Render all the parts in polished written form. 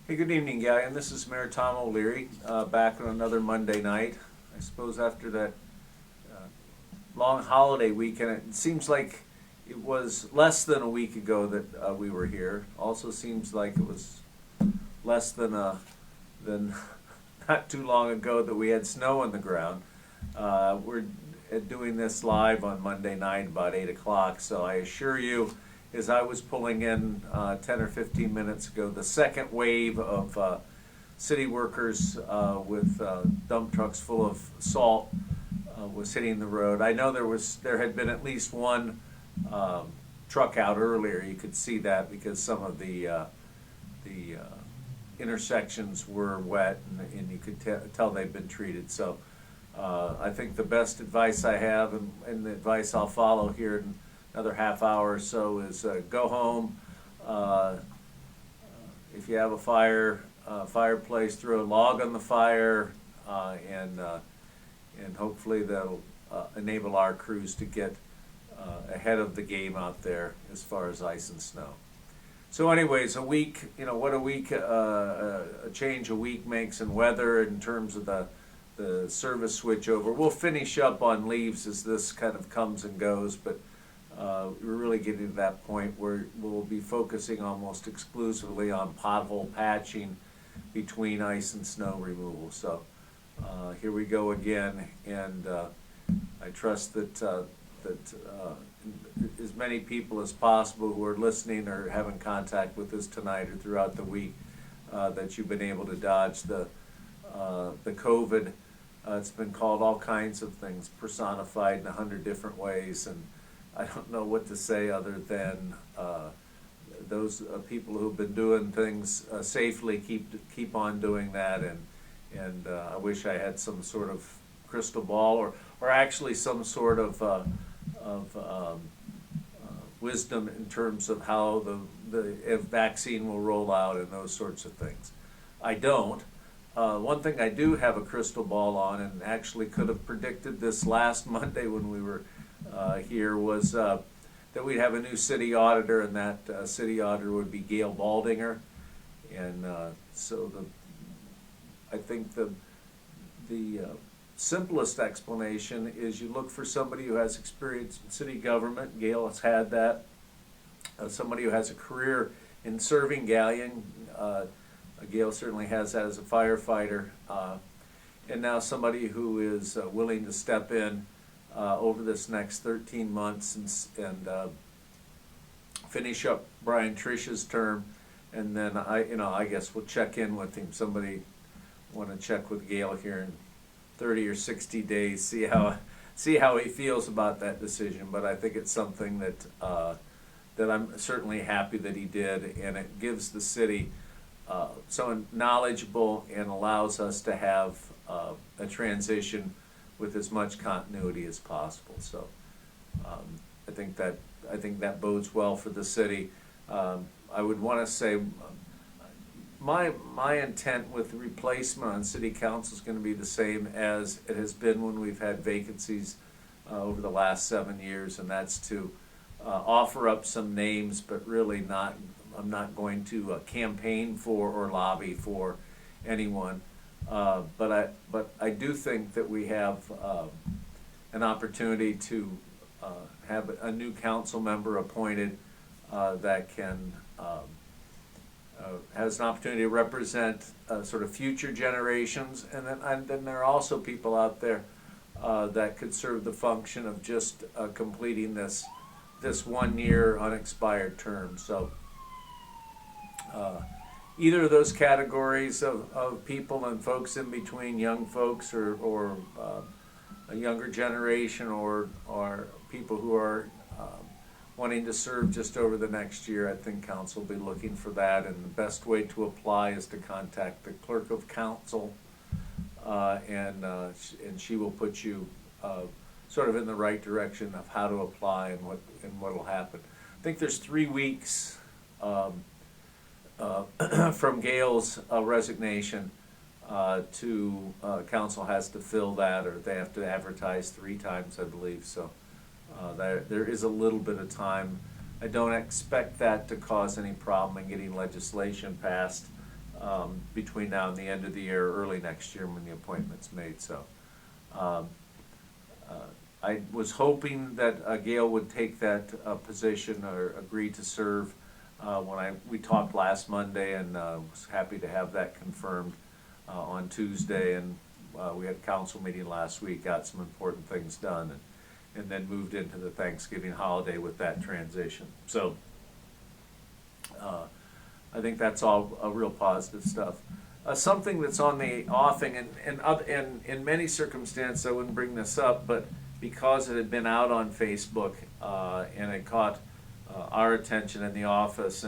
Hey, good evening, Galleon. This is Mayor Tom O'Leary, back on another Monday night. I suppose after that long holiday weekend, it seems like it was less than a week ago that we were here. Also seems like it was less than not too long ago that we had snow on the ground. We're doing this live on Monday night about 8 o'clock, so I assure you, as I was pulling in 10 or 15 minutes ago, the second wave of city workers with dump trucks full of salt was hitting the road. I know there had been at least one truck out earlier. You could see that because some of the intersections were wet, and you could tell they've been treated. So I think the best advice I have, and the advice I'll follow here in another half hour or so, is go home. If you have a fireplace, throw a log on the fire, and hopefully that'll enable our crews to get ahead of the game out there as far as ice and snow. So anyways, a week, what a change a week makes in weather in terms of the service switchover. We'll finish up on leaves as this kind of comes and goes, but we're really getting to that point where we'll be focusing almost exclusively on pothole patching between ice and snow removal. So here we go again, and I trust that as many people as possible who are listening or having contact with us tonight or throughout the week, that you've been able to dodge the COVID. It's been called all kinds of things, personified in 100 different ways, and I don't know what to say other than those people who've been doing things safely keep on doing that, and I wish I had some sort of crystal ball or actually some sort of wisdom in terms of how the vaccine will roll out and those sorts of things. I don't. One thing I do have a crystal ball on, and actually could have predicted this last Monday when we were here, was that we'd have a new city auditor, and that city auditor would be Gail Baldinger. And so I think the simplest explanation is you look for somebody who has experience in city government. Gail has had that. Somebody who has a career in serving Galleon. Gail certainly has that as a firefighter. And now somebody who is willing to step in over this next 13 months and finish up Brian Trish's term, and then I guess we'll check in with him. Somebody want to check with Gail here in 30 or 60 days, see how he feels about that decision. But I think it's something that I'm certainly happy that he did, and it gives the city someone knowledgeable and allows us to have a transition with as much continuity as possible. So I think that bodes well for the city. I would want to say my intent with the replacement on city council is going to be the same as it has been when we've had vacancies over the last 7 years, and that's to offer up some names, but really I'm not going to campaign for or lobby for anyone. But I do think that we have an opportunity to have a new council member appointed that can has an opportunity to represent sort of future generations, and then there are also people out there that could serve the function of just completing this 1 year unexpired term. So either of those categories of people and folks in between, young folks or a younger generation or people who are wanting to serve just over the next year, I think council will be looking for that, and the best way to apply is to contact the clerk of council, and she will put you sort of in the right direction of how to apply and what will happen. I think there's 3 weeks from Gail's resignation to council has to fill that, or they have to advertise 3 times, I believe. So there is a little bit of time. I don't expect that to cause any problem in getting legislation passed between now and the end of the year, early next year when the appointment's made. So um, I was hoping that Gail would take that position or agree to serve when we talked last Monday, and was happy to have that confirmed on Tuesday. And we had a council meeting last week, got some important things done, and then moved into the Thanksgiving holiday with that transition. So I think that's all real positive stuff. Something that's on the offing, and in many circumstances I wouldn't bring this up, but because it had been out on Facebook and it caught our attention in the office,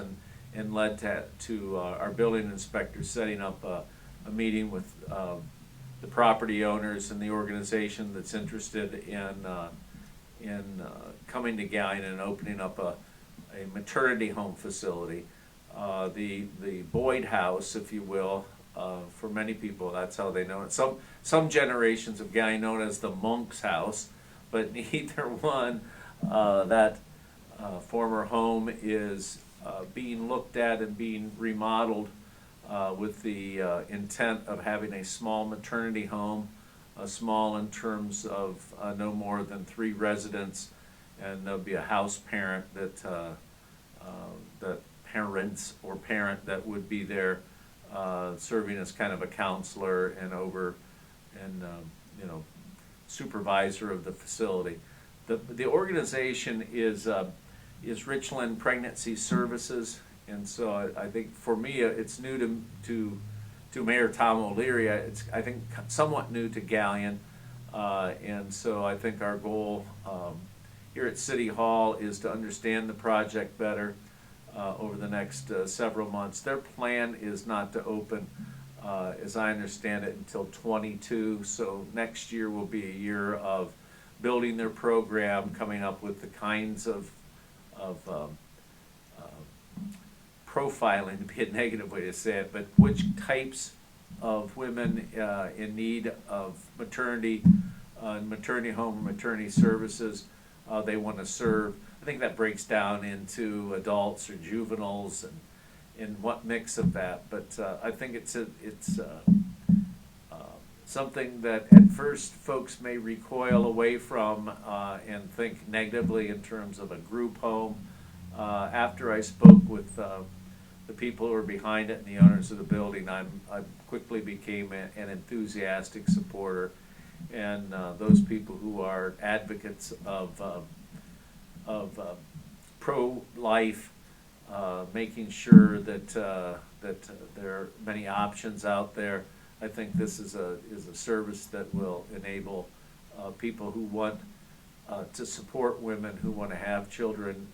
and led to our building inspector setting up a meeting with the property owners and the organization that's interested in coming to Galion and opening up a maternity home facility. The Boyd House, if you will, for many people that's how they know it. Some generations of Galion know it as the Monk's House, but neither one. That former home is being looked at and being remodeled with the intent of having a small maternity home, small in terms of no more than 3 residents, and there'll be a house parent that parent that would be there serving as kind of a counselor and supervisor of the facility. The organization is Richland Pregnancy Services, and so I think for me it's new to Mayor Tom O'Leary. It's, I think, somewhat new to Galion, and so I think our goal here at City Hall is to understand the project better over the next several months. Their plan is not to open, as I understand it, until 22. So next year will be a year of building their program, coming up with the kinds of profiling, to be a negative way to say it, but which types of women in need of maternity home or maternity services they want to serve. I think that breaks down into adults or juveniles and what mix of that. But I think it's something that at first folks may recoil away from and think negatively in terms of a group home. After I spoke with the people who are behind it and the owners of the building, I quickly became an enthusiastic supporter. And those people who are advocates of pro-life, making sure that there are many options out there. I think this is a service that will enable people who want to support women who want to have children,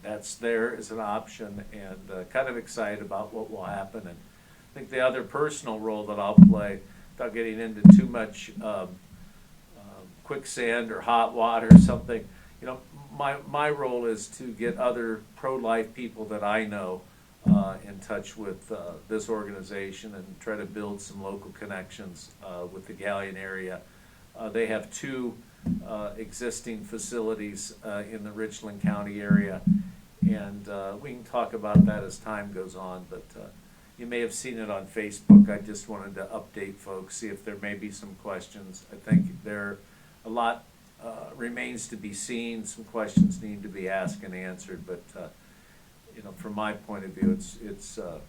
that's there as an option, and kind of excited about what will happen. And I think the other personal role that I'll play, without getting into too much quicksand or hot water or something, my role is to get other pro-life people that I know in touch with this organization and try to build some local connections with the Galion area. They have 2 existing facilities in the Richland County area, and we can talk about that as time goes on, but you may have seen it on Facebook. I just wanted to update folks, see if there may be some questions. I think there a lot remains to be seen. Some questions need to be asked and answered, but from my point of view, it's a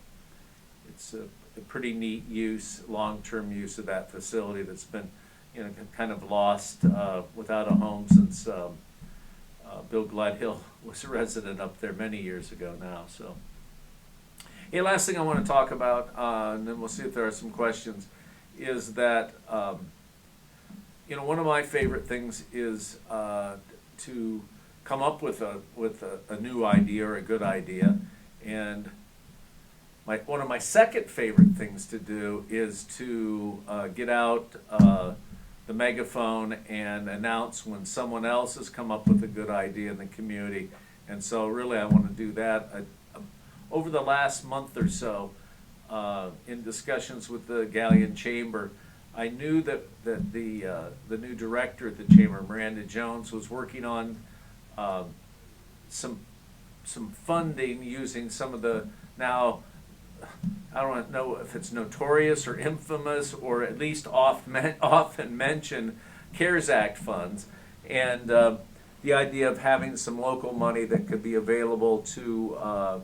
pretty neat use, long-term use of that facility that's been kind of lost without a home since Bill Gladhill was a resident up there many years ago now. So, hey, last thing I want to talk about, and then we'll see if there are some questions, is that one of my favorite things is to come up with a new idea or a good idea, and one of my second favorite things to do is to get out the megaphone and announce when someone else has come up with a good idea in the community. And so really I want to do that. Over the last month or so, in discussions with the Galion Chamber, I knew that the new director at the Chamber, Miranda Jones, was working on some funding using some of the now I don't know if it's notorious or infamous or at least often mentioned CARES Act funds, and the idea of having some local money that could be available to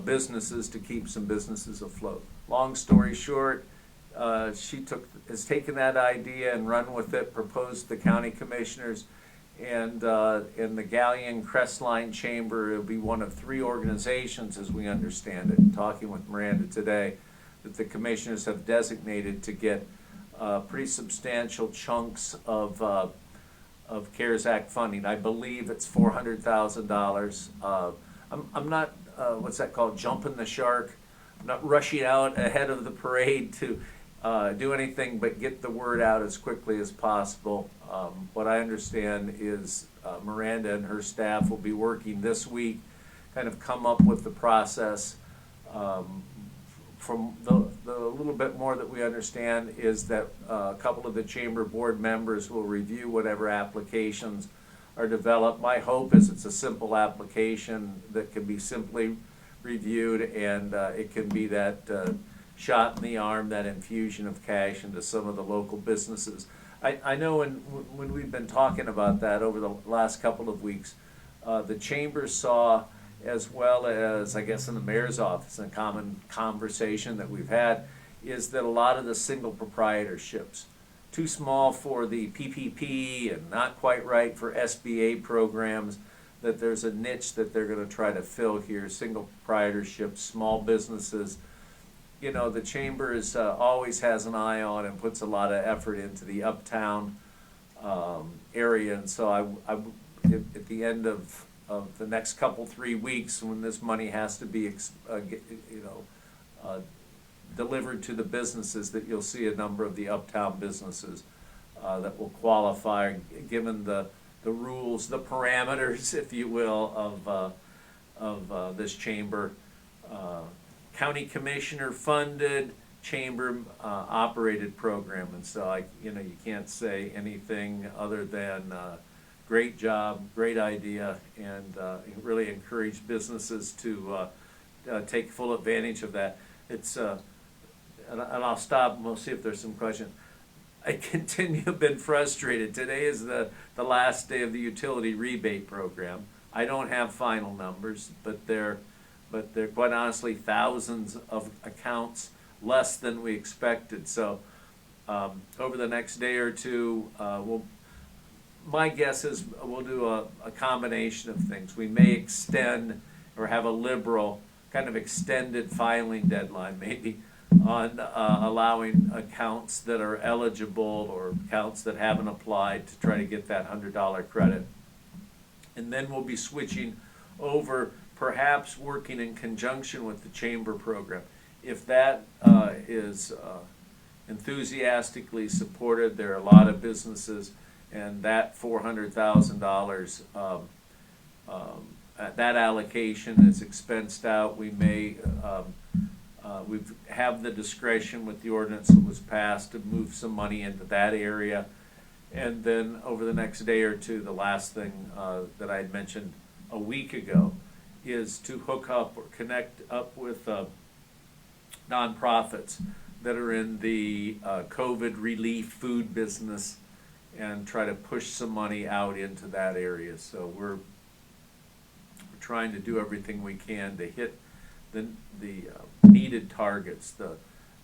businesses to keep some businesses afloat. Long story short, she has taken that idea and run with it, proposed the county commissioners, and in the Galleon Crestline Chamber, it'll be one of 3 organizations, as we understand it, talking with Miranda today, that the commissioners have designated to get pretty substantial chunks of CARES Act funding. I believe it's $400,000. I'm not, what's that called, jumping the shark. I'm not rushing out ahead of the parade to do anything but get the word out as quickly as possible. What I understand is Miranda and her staff will be working this week, kind of come up with the process. From the little bit more that we understand is that a couple of the chamber board members will review whatever applications are developed. My hope is it's a simple application that can be simply reviewed, and it can be that shot in the arm, that infusion of cash into some of the local businesses. I know when we've been talking about that over the last couple of weeks, the chamber saw, as well as I guess in the mayor's office, a common conversation that we've had, is that a lot of the single proprietorships, too small for the PPP and not quite right for SBA programs, that there's a niche that they're going to try to fill here, single proprietorships, small businesses. You know, the chamber is always has an eye on and puts a lot of effort into the uptown area, and so at the end of the next 3 weeks, when this money has to be delivered to the businesses, that you'll see a number of the uptown businesses that will qualify, given the rules, the parameters, if you will, of this chamber. County commissioner funded, chamber operated program, and so you can't say anything other than great job, great idea, and really encourage businesses to take full advantage of that. It's and I'll stop and we'll see if there's some questions. I continue to been frustrated. Today is the last day of the utility rebate program. I don't have final numbers, but they're quite honestly thousands of accounts less than we expected. So over the next day or two, my guess is we'll do a combination of things. We may extend or have a liberal kind of extended filing deadline, maybe, on allowing accounts that are eligible or accounts that haven't applied to try to get that $100 credit. And then we'll be switching over, perhaps working in conjunction with the chamber program. If that is enthusiastically supported, there are a lot of businesses, and that $400,000, that allocation is expensed out. We may we have the discretion with the ordinance that was passed to move some money into that area. And then over the next day or two, the last thing that I had mentioned a week ago is to hook up or connect up with nonprofits that are in the COVID relief food business and try to push some money out into that area. So we're trying to do everything we can to hit the needed targets, the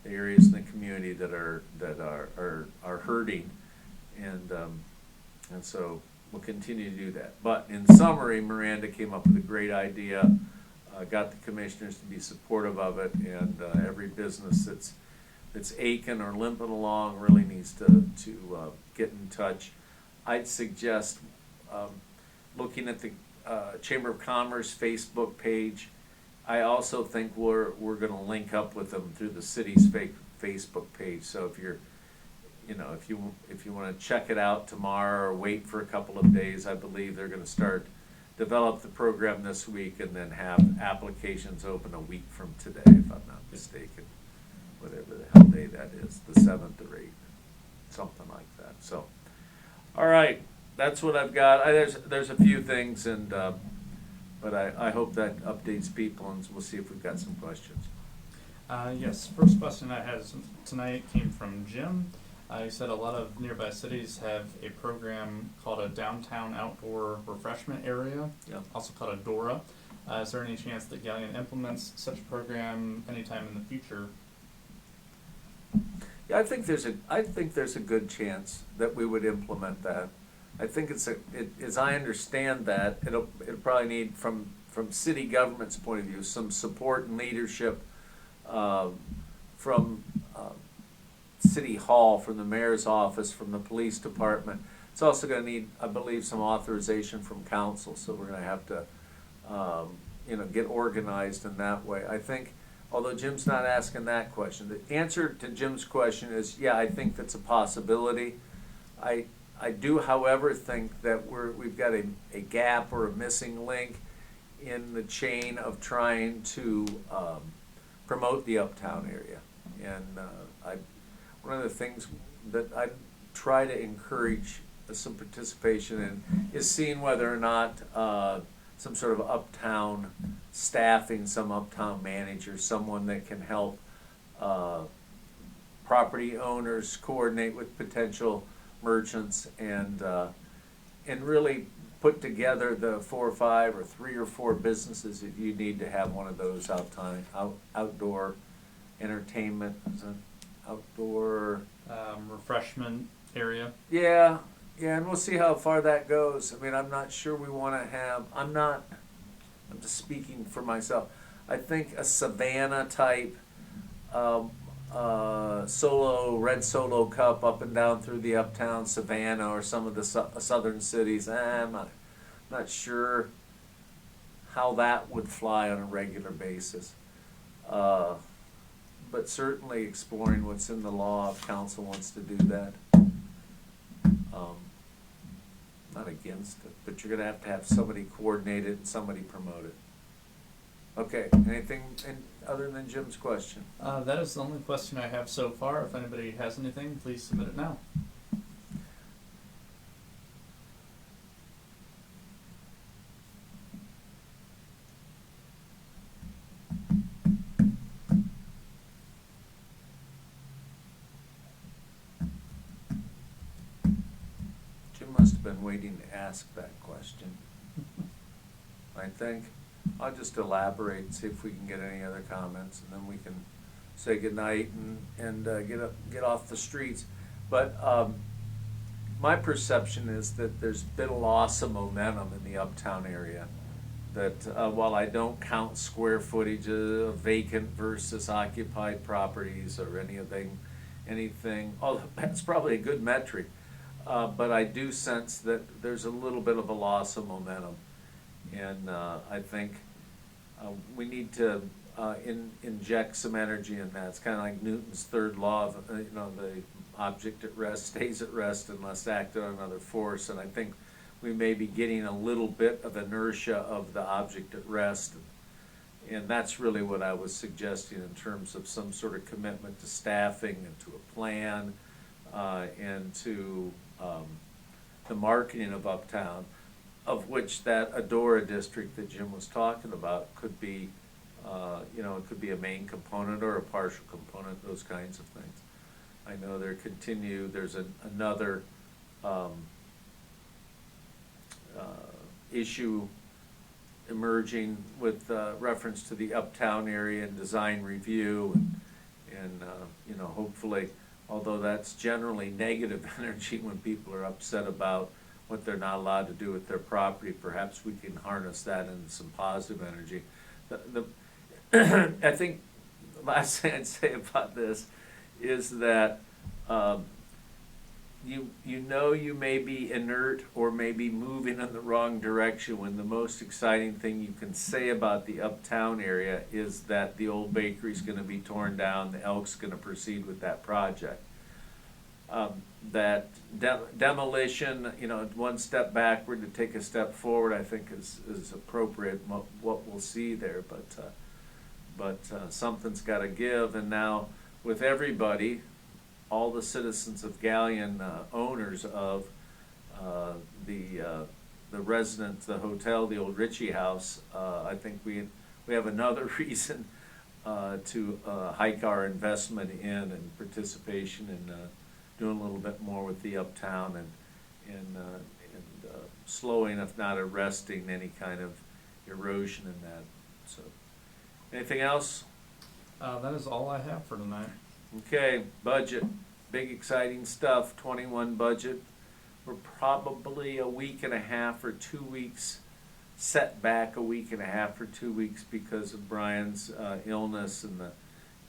areas in the community that are hurting, and so we'll continue to do that. But in summary, Miranda came up with a great idea, got the commissioners to be supportive of it, and every business that's aching or limping along really needs to get in touch. I'd suggest looking at the Chamber of Commerce Facebook page. I also think we're going to link up with them through the city's Facebook page. So if you're, if you want to check it out tomorrow or wait for a couple of days, I believe they're going to develop the program this week and then have applications open a week from today, if I'm not mistaken. Whatever the hell day that is, the 7th or 8th, something like that. So, all right, that's what I've got. There's a few things, but I hope that updates people, and we'll see if we've got some questions. Yes, first question I had tonight came from Jim. He said a lot of nearby cities have a program called a downtown outdoor refreshment area, Yeah. also called a DORA. Is there any chance that Galleon implements such a program anytime in the future? Yeah, I think there's a good chance that we would implement that. I think as I understand that, it'll probably need from city government's point of view, some support and leadership, from, City Hall, from the mayor's office, from the police department. It's also gonna need, I believe, some authorization from council, so we're gonna have to, get organized in that way. I think, although Jim's not asking that question, the answer to Jim's question is, yeah, I think that's a possibility. I do, however, think that we've got a gap or a missing link in the chain of trying to, promote the uptown area. And, one of the things that I try to encourage some participation in is seeing whether or not, some sort of uptown staffing, some uptown manager, someone that can help, property owners coordinate with potential merchants and really put together the 4 or 5 or 3 or 4 businesses if you need to have one of those outdoor entertainment, outdoor. Refreshment area? Yeah, and we'll see how far that goes. I mean, I'm not sure we wanna have, I'm just speaking for myself. I think a Savannah type, red Solo cup up and down through the uptown Savannah or some of the southern cities, I'm not sure how that would fly on a regular basis. But certainly exploring what's in the law if council wants to do that. Not against it, but you're gonna have somebody coordinate it and somebody promote it. Okay, anything other than Jim's question? That is the only question I have so far. If anybody has anything, please submit it now. Jim must have been waiting to ask that question. I think. I'll just elaborate and see if we can get any other comments, and then we can say goodnight and get off the streets. But my perception is that there's been a loss of momentum in the uptown area. That while I don't count square footage of vacant versus occupied properties or anything, although that's probably a good metric, but I do sense that there's a little bit of a loss of momentum. And I think we need to inject some energy in that. It's kind of like Newton's third law of, the object at rest stays at rest unless acted on another force. And I think we may be getting a little bit of inertia of the object at rest. And that's really what I was suggesting in terms of some sort of commitment to staffing and to a plan and to the marketing of uptown, of which that Adora district that Jim was talking about could be, it could be a main component or a partial component, those kinds of things. I know there's another issue emerging with reference to the uptown area and design review and hopefully, although that's generally negative energy when people are upset about what they're not allowed to do with their property, perhaps we can harness that into some positive energy. I think the last thing I'd say about this is that you may be inert or maybe moving in the wrong direction when the most exciting thing you can say about the uptown area is that the old bakery's gonna be torn down, the Elks gonna proceed with that project. That demolition, one step backward to take a step forward, I think is appropriate, what we'll see there, but something's gotta give, and now with everybody, all the citizens of Galleon, owners of the residence, the hotel, the old Ritchie House, I think we have another reason to hike our investment in and participation in doing a little bit more with the uptown and slowing, if not arresting, any kind of erosion in that. So, anything else? That is all I have for tonight. Okay, budget, big exciting stuff, 21 budget. We're probably a week and a half or 2 weeks set back, a week and a half or 2 weeks because of Brian's illness and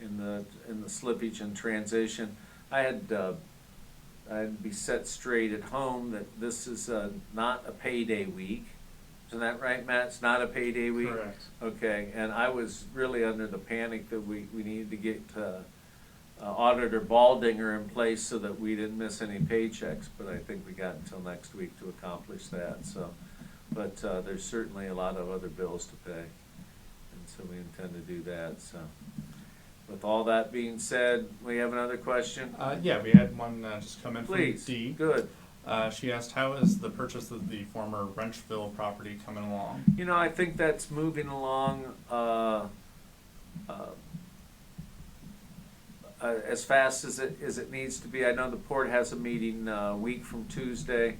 the slippage and transition. I'd be set straight at home that this is not a payday week. Isn't that right, Matt? It's not a payday week? Correct. Okay, and I was really under the panic that we needed to get Auditor Baldinger in place so that we didn't miss any paychecks, but I think we got until next week to accomplish that, so. But there's certainly a lot of other bills to pay, and so we intend to do that, so. With all that being said, we have another question? Yeah, we had one just come in Please, from Dee. good. She asked, how is the purchase of the former Wrenchville property coming along? You know, I think that's moving along as fast as it needs to be. I know the port has a meeting a week from Tuesday.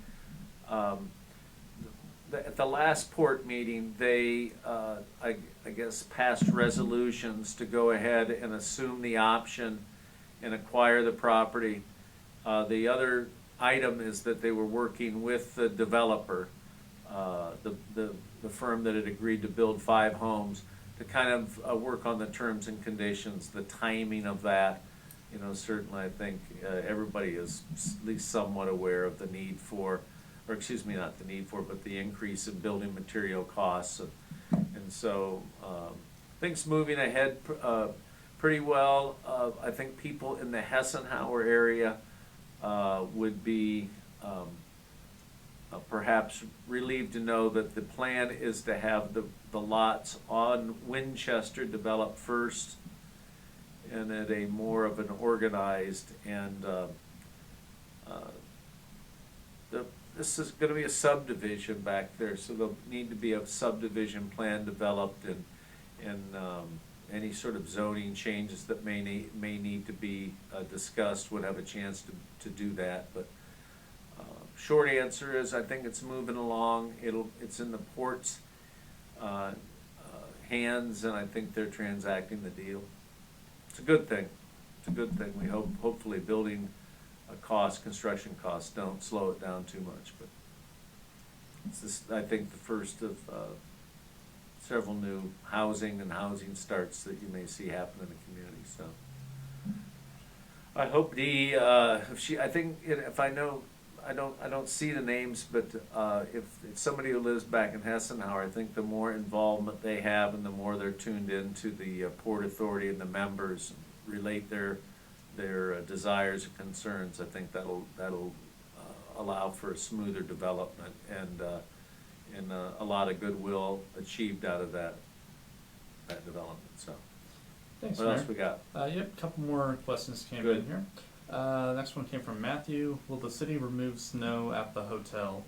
At the last port meeting, they, I guess, passed resolutions to go ahead and assume the option and acquire the property. The other item is that they were working with the developer, the firm that had agreed to build 5 homes, to kind of work on the terms and conditions, the timing of that. You know, certainly I think everybody is at least somewhat aware of the need for, or excuse me, not the need for, but the increase in building material costs. And so things moving ahead pretty well. I think people in the Hessenhauer area would be perhaps relieved to know that the plan is to have the lots on Winchester developed first, and at a more of an organized and this is going to be a subdivision back there, so there'll need to be a subdivision plan developed, and any sort of zoning changes that may need to be discussed would have a chance to do that. But short answer is, I think it's moving along. It's in the port's hands, and I think they're transacting the deal. It's a good thing. It's a good thing. We hopefully building construction costs don't slow it down too much. But it's this, I think, the first of several new housing starts that you may see happen in the community. So I hope Dee, if I know, I don't see the names, but if it's somebody who lives back in Hessenhauer, I think the more involvement they have and the more they're tuned into the Port Authority and the members, relate their desires and concerns, I think that'll allow for a smoother development and a lot of goodwill achieved out of that development. So, Thanks, what Mayor. else we got? Yep, a couple more questions came Good. in here. Next one came from Matthew. Will the city remove snow at the hotel?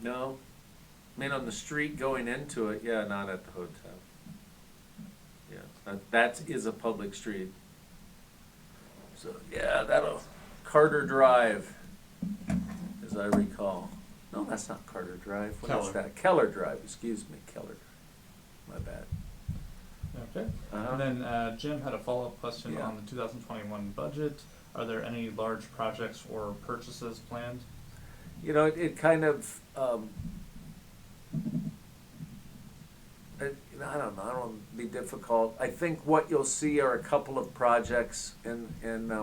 No, I mean on the street going into it, yeah, not at the hotel. Yeah, that is a public street. So yeah, Carter Drive, as I recall. No, that's not Carter Drive. What is Keller. that? Keller Drive. Excuse me, Keller Drive. My bad. Okay. Uh-huh. And then Jim had a follow-up question Yeah. on the 2021 budget. Are there any large projects or purchases planned? You know, it kind of, I don't know, I don't want to be difficult. I think what you'll see are a couple of projects in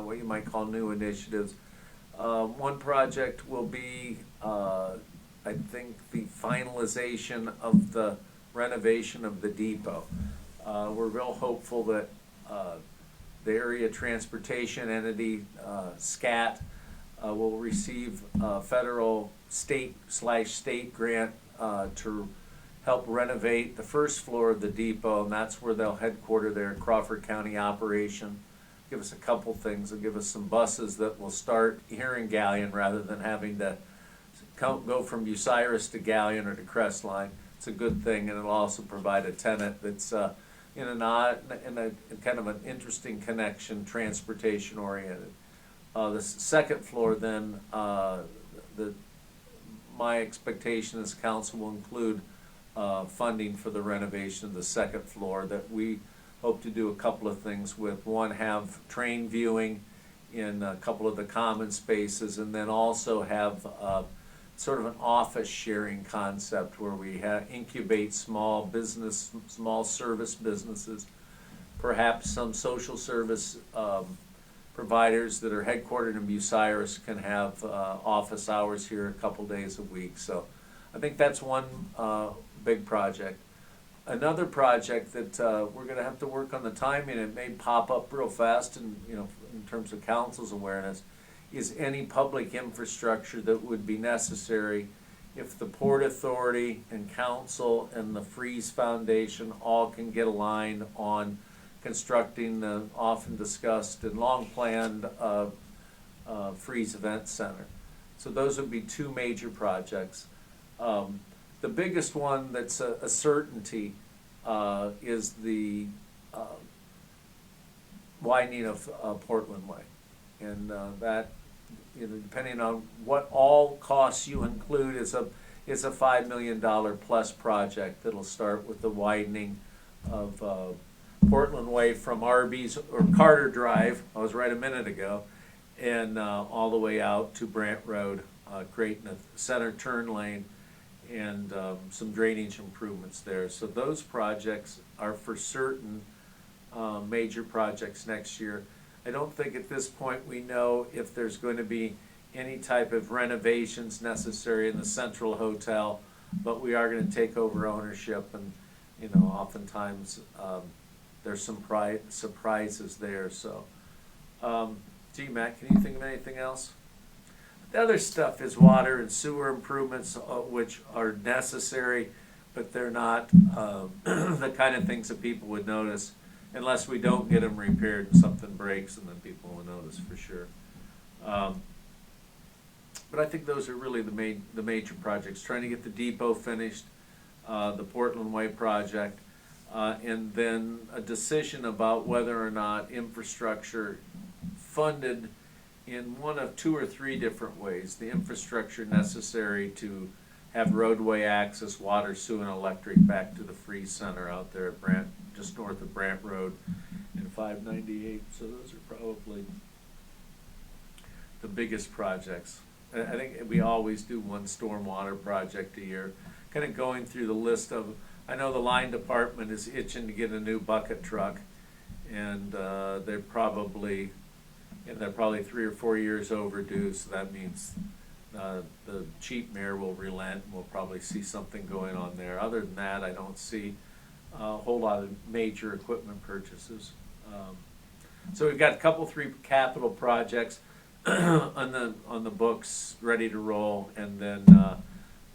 what you might call new initiatives. One project will be, I think, the finalization of the renovation of the depot. We're real hopeful that the area transportation entity, SCAT, will receive a federal state grant to help renovate the first floor of the depot, and that's where they'll headquarter their Crawford County operation. Give us a couple things. They'll give us some buses that will start here in Gallion rather than having to go from Bucyrus to Gallion or to Crestline. It's a good thing, and it'll also provide a tenant that's in an odd, in kind of an interesting connection, transportation oriented. The second floor then, my expectation is council will include funding for the renovation of the second floor, that we hope to do a couple of things with. One, have train viewing in a couple of the common spaces, and then also have sort of an office sharing concept where we incubate small service businesses, perhaps some social service providers that are headquartered in Bucyrus can have office hours here a couple days a week. So I think that's one big project. Another project that we're going to have to work on the timing, it may pop up real fast, and in terms of council's awareness, is any public infrastructure that would be necessary if the Port Authority and council and the Freeze Foundation all can get aligned on constructing the often discussed and long planned Freeze Event Center. So those would be two major projects. The biggest one that's a certainty is the widening of Portland Way. And that, depending on what all costs you include, is a $5 million plus project that'll start with the widening of Portland Way from Arby's or Carter Drive, I was right a minute ago, and all the way out to Brant Road, creating a center turn lane and some drainage improvements there. So those projects are for certain major projects next year. I don't think at this point we know if there's going to be any type of renovations necessary in the Central Hotel, but we are going to take over ownership, and oftentimes there's some surprises there. So, gee, Matt, can you think of anything else? The other stuff is water and sewer improvements, which are necessary, but they're not the kind of things that people would notice unless we don't get them repaired and something breaks, and then people will notice for sure. But I think those are really the major projects. Trying to get the depot finished, the Portland Way project, and then a decision about whether or not infrastructure funded in one of two or three different ways. The infrastructure necessary to have roadway access, water, sewer, and electric back to the Freeze Center out there at Brant, just north of Brant Road and 598. So those are probably the biggest projects. I think we always do one stormwater project a year. Kind of going through the list of, I know the line department is itching to get a new bucket truck, and they're probably 3 or 4 years overdue, so that means the cheap mayor will relent, and we'll probably see something going on there. Other than that, I don't see a whole lot of major equipment purchases. So we've got a couple, 3 capital projects on the books ready to roll, and then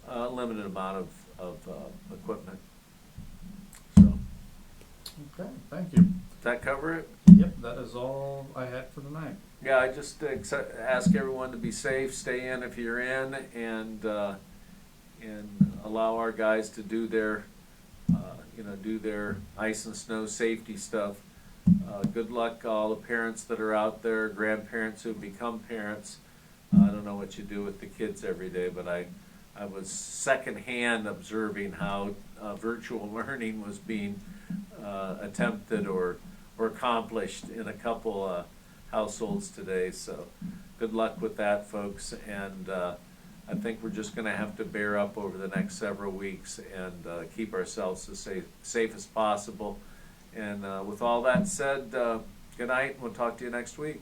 a limited amount of equipment. So, Okay, thank you. does that cover it? Yep, that is all I had for tonight. Yeah, I just ask everyone to be safe, stay in if you're in, and allow our guys to do their ice and snow safety stuff. Good luck all the parents that are out there, grandparents who become parents. I don't know what you do with the kids every day, but I was secondhand observing how virtual learning was being attempted or accomplished in a couple households today. So good luck with that, folks, and I think we're just going to have to bear up over the next several weeks and keep ourselves as safe as possible. And with all that said, good night, and we'll talk to you next week.